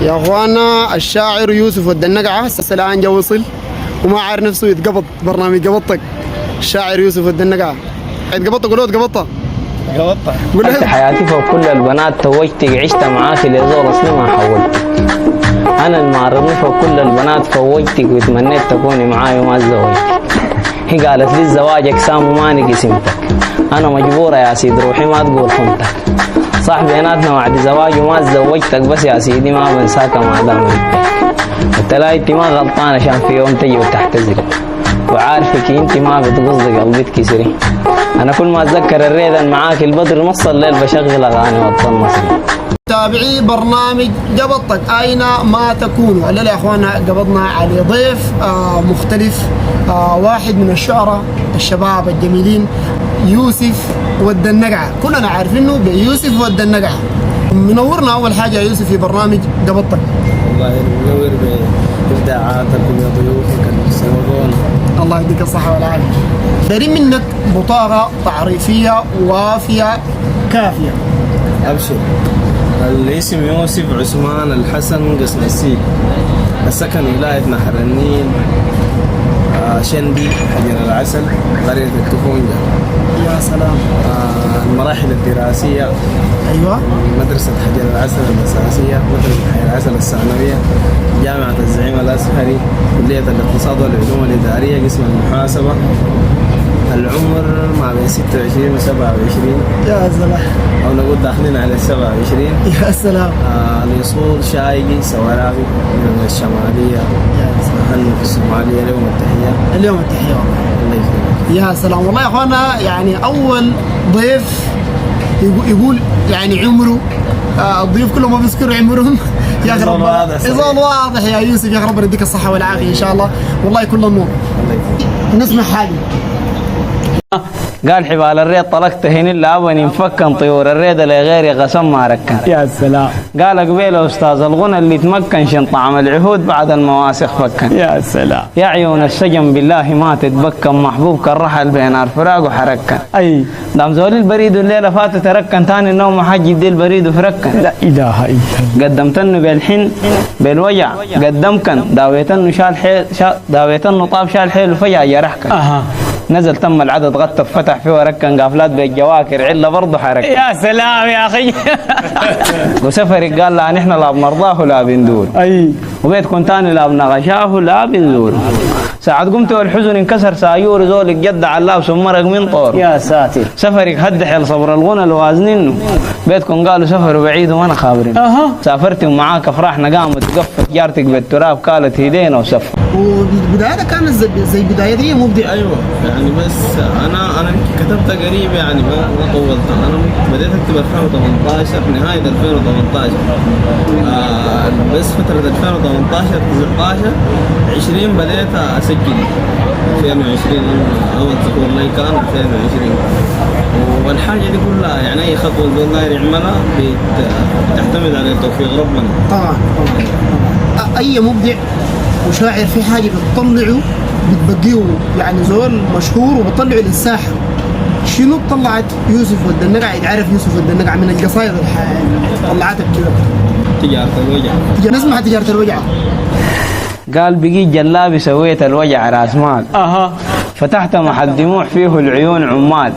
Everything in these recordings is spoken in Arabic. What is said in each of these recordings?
يا اخوانا الشاعر يوسف الدنقعة الآن جا وصل وما عارف نفسه يتقبض برنامج قبضتك. الشاعر يوسف الدنقعة يتقبضت، قولوا تقبضت قلت حياتي فوق كل البنات توجتك، عشت معاك لزول اصلي ما حولتك. انا المعرضني فوق كل البنات فوجتك وتمنيت تكوني معاي وما تزوجتك. هي قالت لي الزواج اقسام وما نقسمتك، انا مجبوره يا سيد روحي ما تقول خنتك. صح بيناتنا وعد زواج وما تزوجتك، بس يا سيدي ما بنساك ما دام انت لا انت ما غلطان عشان في يوم تجي وتحتزري، وعارفك انت ما بتقصدي قلبي تكسري. انا كل ما اتذكر الريدن معاك البدر نص الليل بشغل اغاني وطن مصري. تابعي برنامج قبضتك اينما تكونوا. الليله يا اخوانا قبضنا على ضيف مختلف، واحد من الشعراء الشباب الجميلين، يوسف والدنقعة. كلنا عارفينه بيوسف والدنقعة. منورنا اول حاجه يا يوسف في برنامج قبضتك. والله منور بابداعاتك وبضيوفك المسلمون. الله يديك الصحه والعافيه. دايرين منك بطاقه تعريفيه وافيه كافيه. ابشر. الاسم يوسف عثمان الحسن قسم السيل، السكن ولايه نهر النيل، شندي حجر العسل، قريه التفونجه. يا سلام. المراحل الدراسيه ايوه، مدرسه حجر العسل الاساسيه، مدرسه حجر العسل الثانويه، جامعه الزعيم الازهري، كليه الاقتصاد والعلوم الاداريه قسم المحاسبه. العمر ما بين 26 و 27. يا سلام. او نقول داخلين على 27. يا سلام. الاصول شايقي سوارابي من الشماليه. يا سلام. في الصوماليه. اليوم التحيه. اليوم التحيه. الله يسلمك. يا سلام والله يا اخوانا، يعني اول ضيف يقول يعني عمره، الضيوف كلهم ما بيذكروا عمرهم. يا اخي ربنا يظل واضح يا يوسف، يا اخي ربنا يديك الصحه والعافيه ان شاء الله، والله كل النور. نسمع حاجه. قال حبال الريد طلقتهن الا ابني مفكن طيور الريد لغيري قسم ما ركن. يا سلام. قال قبيله استاذ الغنى اللي تمكن شن طعم العهود بعد المواسخ فكن. يا سلام. يا عيون السجن بالله ما تتبكن، محبوبك الرحل بين الفراق وحركن. اي دام زول البريد الليله فاتت تركن، ثاني النوم حج يدي البريد وفركن. لا اله الا الله. قدمتنه بالحن بالوجع قدمكن، داويتنه شال حيل داويتنه طاب شال حيل وفجأة جرحكن. نزل تم العدد غطى فتح فيه وركن قافلات بالجواكر عله برضه حركه. يا سلام يا اخي. وسفري قال لا نحن لا بنرضاه لا بندور. اي وبيتكم ثاني لا بنغشاه لا بنزور. ساعة قمت والحزن انكسر سايور زولك جد علاب سمرك من طور. يا ساتر. سفرك هد حيل صبر الغنى الوازنينه. بيتكم قالوا سفروا بعيد وانا خابرين. سافرت ومعاك افراحنا قامت وقفت جارتك بالتراب قالت هدينا وسفر. وبدايتها كانت زي بدايتي مبدع. ايوه يعني بس انا كتبت قريب يعني ما طولت. انا بديت اكتب 2018 نهايه 2018. بس فتره 2018 19 20 بديت اسجل 2020 اول ظهور لي كان 2020. والحاجه دي كلها يعني اي خطوه الزول يعملها بتعتمد على توفيق ربنا. طبعا. اي مبدع وشاعر في حاجه بتطلعه بتبقيه يعني زول مشهور وبتطلعه للساحه. شنو طلعت يوسف والدنقعة؟ يتعرف يوسف والدنقعة من القصايد طلعتك كده. تجارة الوجع. نسمع تجارة الوجع. قال بقيت جلابي سويت الوجع راس مال. فتحت محل دموع فيه العيون عمال.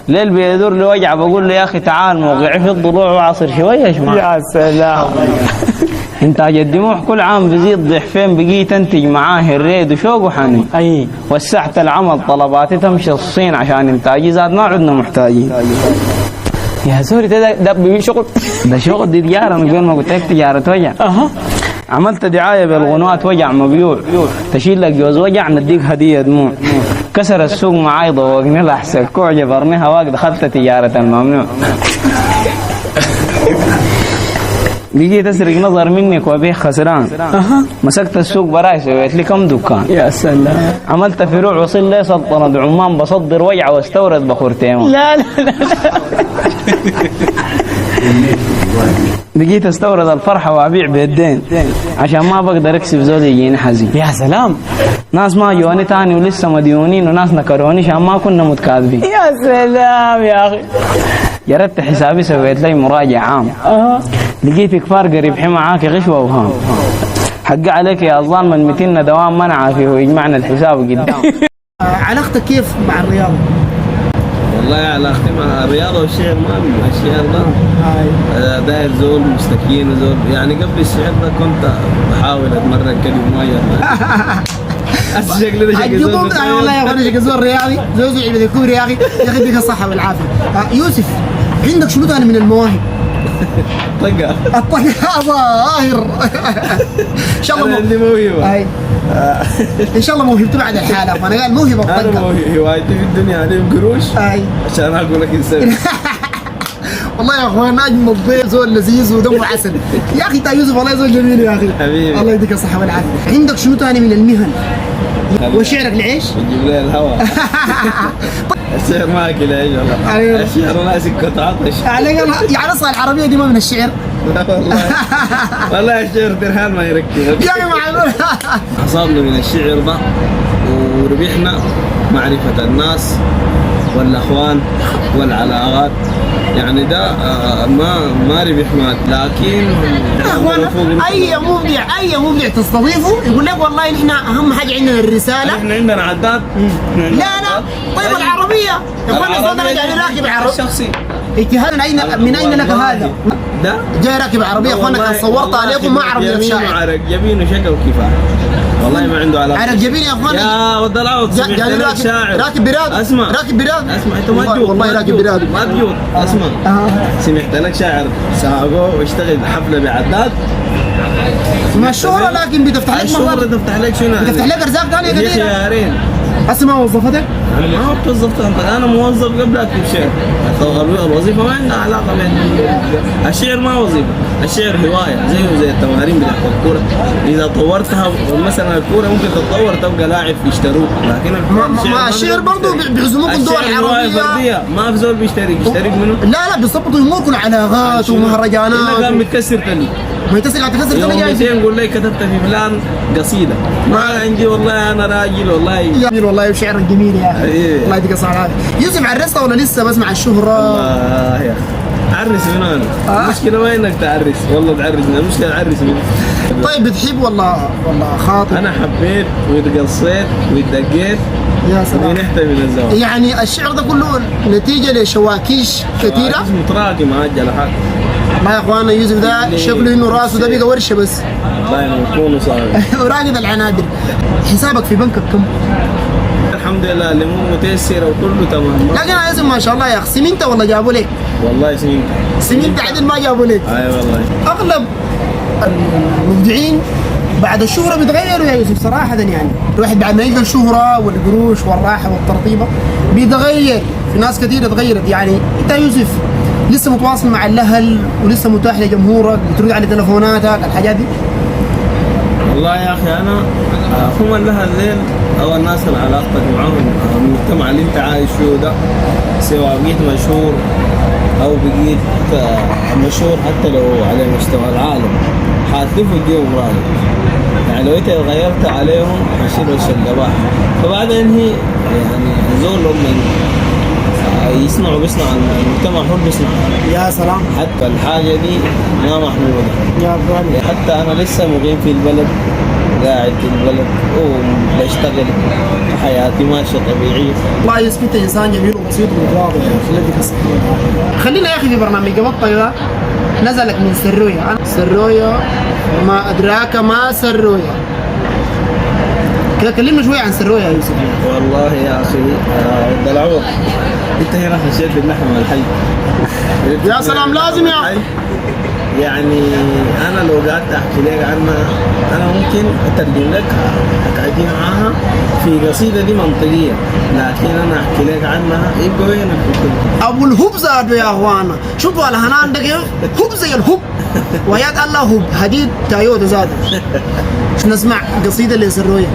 ليل بيدور لوجع بقول له يا اخي تعال موقعي في الضلوع وعصر شويه شمال. يا سلام. انتاج الدموع كل عام بزيد ضعفين، بقيت انتج معاه الريد وشوق وحنين. اي وسعت العمل طلباتي تمشي الصين عشان انتاجي زاد ما عدنا محتاجين. يا سوري ده شغل، ده شغل دي تجاره. من قبل ما قلت لك تجاره وجع. عملت دعايه بالغنوات وجع مبيوع، تشيل لك جوز وجع نديك هديه دموع. كسر السوق معاي ضوقني لحسن كوع جبرني هواك دخلت تجاره الممنوع. بيجي تسرق نظر منك وبيع خسران. مسكت السوق براي سويت لي كم دكان. يا سلام. عملت فروع وصل لي سلطنة عمان بصدر وجع واستورد بخور تيمون. لا لا لا. بقيت استورد الفرحة وابيع بالدين عشان ما بقدر اكسب زول يجيني حزين. يا سلام. ناس ما جوني تاني ولسه مديونين، وناس نكروني عشان ما كنا متكاذبين. يا سلام يا اخي. جردت حسابي سويت لي مراجع عام. لقيت كفار قريب حي معاك غشوة وهام. حق عليك يا الظالم من متنا دوام منع فيه ويجمعنا الحساب قدام. علاقتك كيف مع الرياضة؟ والله علاقتي مع الرياضة والشعر ما الشعر ده داير زول مستكين زول يعني قبل الشعر ده كنت بحاول اتمرن كلمة مية. الشكل ده شكل زول والله يا اخوان شكل زول رياضي زوزي عبد يكون رياضي يا اخي بك الصحة والعافية. يوسف عندك شنو ثاني من المواهب؟ الطقة ظاهر ان شاء الله عندي موهبة ان شاء الله موهبته بعد الحالة فانا قال موهبة الطقة. انا هوايتي في الدنيا عليهم قروش عشان اقول لك انسان. والله يا اخوان اجمل ضيف زول لذيذ ودمه عسل يا اخي تا يوسف والله زول جميل يا اخي حبيبي الله يديك الصحة والعافية. عندك شنو ثاني من المهن؟ وشعرك العيش؟ بتجيب لي الهوا. الشعر ما اكل عيش والله. الشعر ناس كنت عطش يعني اصلا العربية دي ما من الشعر. والله الشعر ترهان ما يركب يا اخي معقول. أصابنا من الشعر ده وربحنا معرفة الناس والأخوان والعلاقات يعني ده ما ربح مات لكن يا اخوان اي مبدع تستضيفه يقول لك والله نحن اهم حاجه عندنا الرساله. احنا عندنا عداد. لا طيب العربيه يا اخوان صدقني جاي راكب عربي شخصي اجتهاد من اين لك هذا؟ ده جاي راكب عربيه يا اخوان كان صورت عليكم ما اعرف يا شاعر. عرق جبين وشكل وكفاح والله ما عنده علاقه. عرق جبين يا اخوان يا ود العوض سمعت شاعر راكب براد. اسمع راكب براد. اسمع انت ما تجوط والله راكب براد ما تجوط. اسمع سمعت لك شاعر ساقه واشتغل حفله بعداد ما الشهرة لكن بتفتح لك الشهرة تفتح لك شنو؟ بتفتح لك ارزاق ثانيه كثير خيارين. اسمع وظفتك؟ انا ما توظفت انا موظف قبل اكتب شعر. الوظيفه ما عندها علاقه الشعر ما وظيفه، الشعر هوايه زيه زي التمارين بتاعت الكوره، اذا طورتها مثلا الكوره ممكن تتطور تبقى لاعب يشتروك، لكن ما الشعر برضه بيعزموكم الدول العربيه ما في زول بيشترك منه؟ لا بيظبطوا اموركم علاقات ومهرجانات. الا كان متكسر تلي ما يتسق على تكسر تلي جاي يقول لي كتبت في فلان قصيده ما عندي والله انا راجل والله وشعرك جميل يا اخي الله يديك الصحة والعافية. يوسف عرست ولا لسه بسمع الشهرة؟ والله يا عرس من انا المشكلة ما انك تعرس والله تعرسنا المشكلة تعرس منك. طيب بتحب والله خاطب؟ انا حبيت واتقصيت واتدقيت يا سلام ونحتى من الزواج. يعني الشعر ده كله نتيجة لشواكيش كثيرة؟ متراكم عجل حق والله يا اخوانا يوسف ده شكله انه راسه ده بقى ورشة بس الله يكون صار وراقد العنادر. حسابك في بنكك كم؟ الحمد لله اللي مو متيسر وكله تمام. لكن يا يوسف ما شاء الله يا اخي سمنت ولا جابوا لك؟ والله سمنت عدل ما جابوا لك. اي والله اغلب المبدعين بعد الشهرة بيتغيروا يا يوسف صراحة يعني الواحد بعد ما يلقى الشهرة والقروش والراحة والترطيبة بيتغير. في ناس كثيرة تغيرت يعني انت يا يوسف لسه متواصل مع الاهل ولسه متاح لجمهورك بترد على تلفوناتك الحاجات دي؟ والله يا اخي انا هم الاهل ذيل او الناس اللي علاقتك معاهم المجتمع اللي انت عايش فيه ده سواء بقيت مشهور او بقيت مشهور حتى لو على مستوى العالم حاتلفوا يديهم راضي يعني لو انت غيرت عليهم حيصير وش القباح. فبعدين هي يعني زول لما يصنعوا بيصنع المجتمع هو بيصنع. يا سلام حتى الحاجة دي ما محمودة يا فندم. حتى أنا لسه مقيم في البلد قاعد في البلد وبشتغل حياتي ماشية طبيعية. والله يوسف انت انسان جميل وبسيط ومتواضع يا اخي لك الصحة. خلينا يا اخي في برنامج قبطة ده نزلك من سروية. سروية وما ادراك ما سروية. كده كلمنا شوية عن سروية يا يوسف. والله يا اخي الدلعوط انت هنا خشيت باللحم والحي. يا سلام لازم يا يعني انا لو قعدت احكي لك عنها انا ممكن اترجم لك اقعدي معاها في قصيده دي منطقيه لكن انا احكي لك عنها يبقى وين الحكم. ابو الهب زاد يا اخوانا شوفوا الهنان ده كيف هب زي الهب وياد الله هب حديد تايوتا زاد. نسمع قصيده لسروية.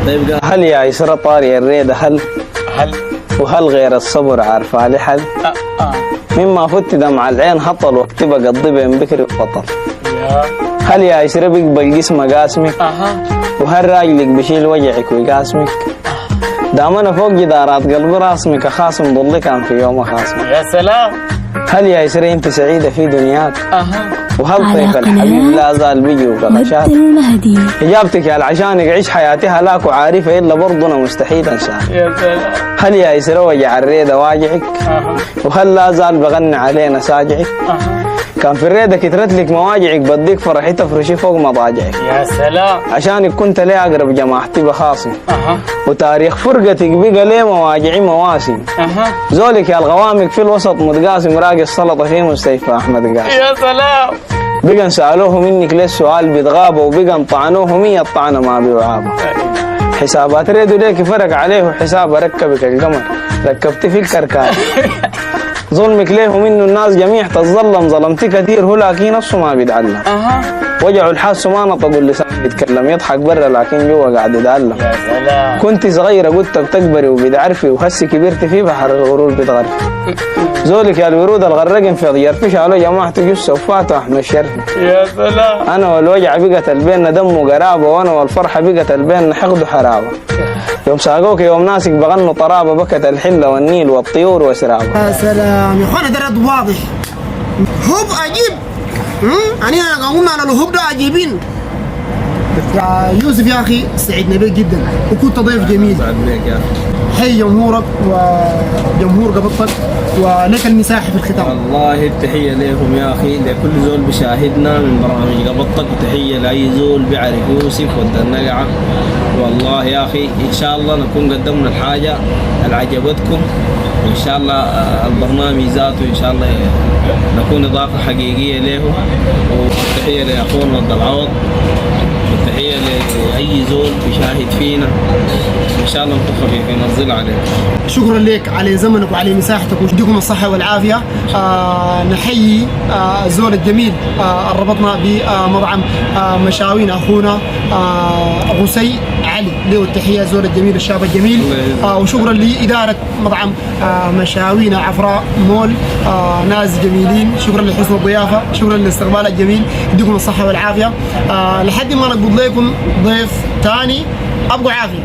طيب هل يا يسرى طاري الريد هل وهل غير الصبر عارفة لحل مما فت دمع العين هطل واكتب قضي بين بكر وفطل. هل يا يسرى بيقبل جسمك قاسمك وهل راجلك بشيل وجعك ويقاسمك دامنا فوق جدارات قلب راسمك خاصم ضل كان في يوم خاصمك. يا سلام. هل يا يسرى انت سعيدة في دنياك وهل طيف الحبيب لا زال بيجي وقلشات. إجابتك يا عشان يعيش حياتي هلاك وعارفة إلا برضنا مستحيل أنساها. هل يا يسرى وجع الريدة واجعك؟ وهل لا زال بغني علينا ساجعك؟ كان في الريدة كترت لك مواجعك بديك فرحي تفرشي فوق مضاجعك. يا سلام. عشانك كنت لي أقرب جماعتي بخاصي. وتاريخ فرقتك بقى لي مواجعي مواسم. زولك يا الغوامق في الوسط متقاسم راقي السلطة في مستشفى أحمد قاسم. يا سلام. بقى سألوه منك ليه السؤال بيتغابوا وبقى طعنوه 100 طعنة ما بيوعابه. حسابات ريدو ليك فرق عليه وحساب ركبك القمر ركبت في الكركار. ظلمك ليه منه الناس جميع تظلم ظلمتي كثير هو لكن نفسه ما بيتعلم. وجعوا الحاس ما نطق اللسان يتكلم يضحك برا لكن جوا قاعد يتعلم. يا سلام. كنت صغيرة قلت بتكبري وبتعرفي وهسي كبرت في بحر الغرور بتغرفي. زولك يا الورود الغرقن في ضيار فيش على جماعته جثة وفاتوا أحمد شرفي. يا سلام. أنا والوجع بقت البين دم وقرابة وأنا والفرحة بقت البين حقد وحرابة. يوم ساقوك يوم ناسك بغنوا طرابة بكت الحلة والنيل والطيور وسرابة. يا سلام يا اخوانا ده رد واضح هوب عجيب. أنا قلنا على الهوب ده عجيبين. يا يوسف يا أخي سعدنا بك جدا وكنت ضيف جميل. سعد بك يا أخي. حي جمهورك وجمهور قبطك ولك المساحة في الختام. والله التحية لكم يا أخي لكل زول بشاهدنا من برامج قبطك وتحية لأي زول بيعرف يوسف والدنقعة. والله يا أخي إن شاء الله نكون قدمنا الحاجة اللي عجبتكم وإن شاء الله البرنامج ذاته إن شاء الله نكون إضافة حقيقية له. وتحية لأخونا الضلعوض وتحية لأي زول بيشاهد فينا إن شاء الله نكون خفيفين الظل عليك. شكرا لك على زمنك وعلى مساحتك ويديكم الصحة والعافية. نحيي الزول الجميل ربطنا بمطعم مشاوين أخونا غسي علي له التحية زول الجميل الشاب الجميل. وشكرا لإدارة مطعم مشاوين عفراء مول ناس جميلين. شكرا لحسن الضيافة شكرا للاستقبال الجميل يديكم الصحة والعافية. لحد ما نقبض لكم ضيف ثاني أبقوا عافية.